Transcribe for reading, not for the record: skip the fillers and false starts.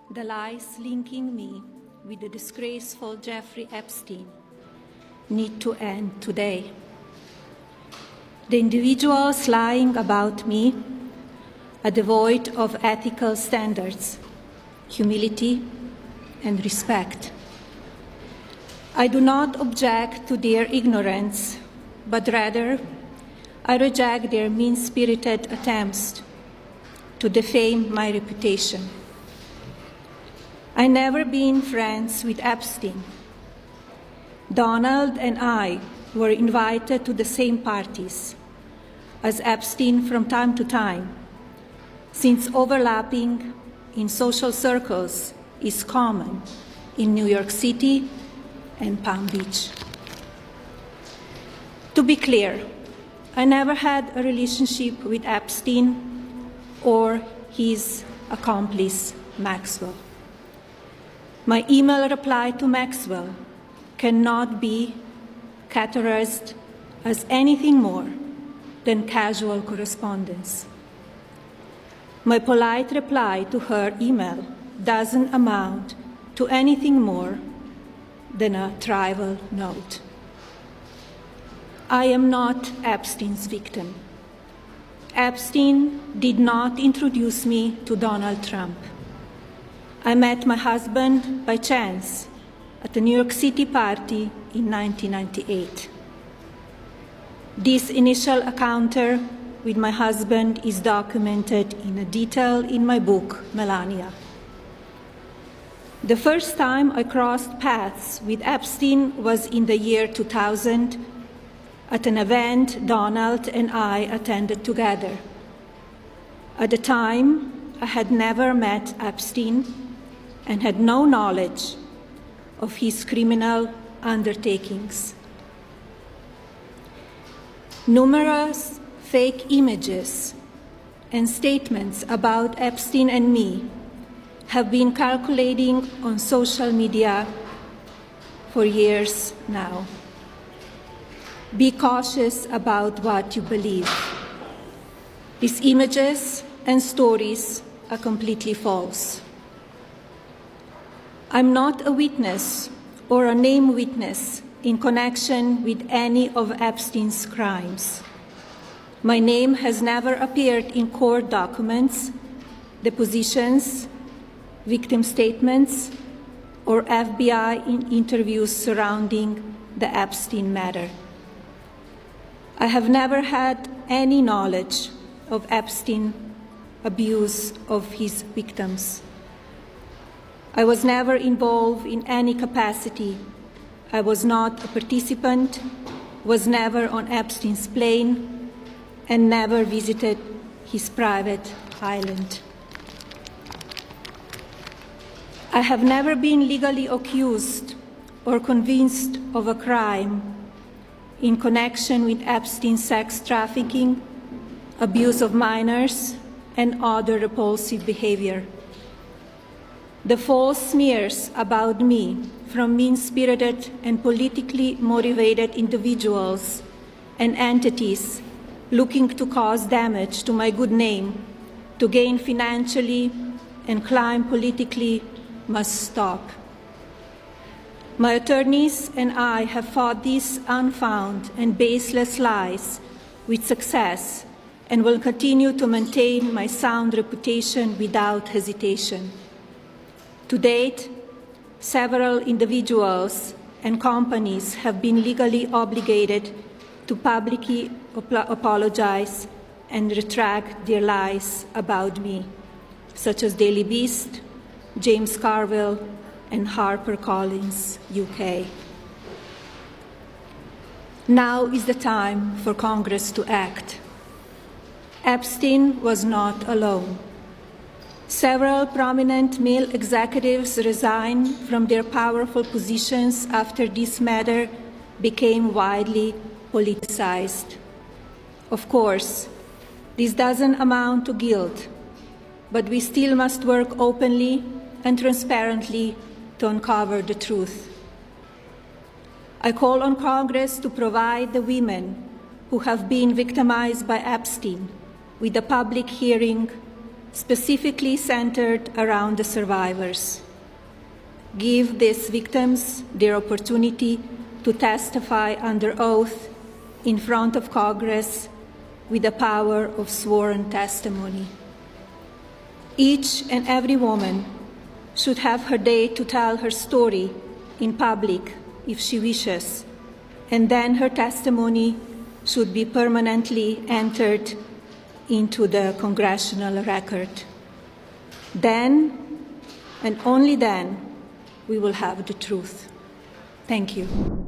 The lies linking me with the disgraceful Jeffrey Epstein need to end today. The individuals lying about me are devoid of ethical standards, humility, and respect. I do not object to their ignorance, but rather I reject their mean-spirited attempts to defame my reputation. I never been friends with Epstein. Donald and I were invited to the same parties as Epstein from time to time, since overlapping in social circles is common in New York City and Palm Beach. To be clear, I never had a relationship with Epstein or his accomplice, Maxwell. My email reply to Maxwell cannot be categorized as anything more than casual correspondence. My polite reply to her email doesn't amount to anything more than a trivial note. I am not Epstein's victim. Epstein did not introduce me to Donald Trump. I met my husband by chance at a New York City party in 1998. This initial encounter with my husband is documented in detail in my book, Melania. The first time I crossed paths with Epstein was in the year 2000 at an event Donald and I attended together. At the time, I had never met Epstein and had no knowledge of his criminal undertakings. Numerous fake images and statements about Epstein and me have been circulating on social media for years now. Be cautious about what you believe. These images and stories are completely false. I'm not a witness or a named witness in connection with any of Epstein's crimes. My name has never appeared in court documents, depositions, victim statements, or FBI interviews surrounding the Epstein matter. I have never had any knowledge of Epstein's abuse of his victims. I was never involved in any capacity. I was not a participant, was never on Epstein's plane, and never visited his private island. I have never been legally accused or convinced of a crime in connection with Epstein's sex trafficking, abuse of minors, and other repulsive behavior. The false smears about me from mean-spirited and politically motivated individuals and entities looking to cause damage to my good name, to gain financially and climb politically, must stop. My attorneys and I have fought these unfounded and baseless lies with success and will continue to maintain my sound reputation without hesitation. To date, several individuals and companies have been legally obligated to publicly apologize and retract their lies about me, such as Daily Beast, James Carville, and HarperCollins, UK. Now is the time for Congress to act. Epstein was not alone. Several prominent male executives resigned from their powerful positions after this matter became widely politicized. Of course, this doesn't amount to guilt, but we still must work openly and transparently to uncover the truth. I call on Congress to provide the women who have been victimized by Epstein with a public hearing specifically centered around the survivors. Give these victims their opportunity to testify under oath in front of Congress with the power of sworn testimony. Each and every woman should have her day to tell her story in public if she wishes, and then her testimony should be permanently entered into the congressional record. Then, and only then, we will have the truth. Thank you.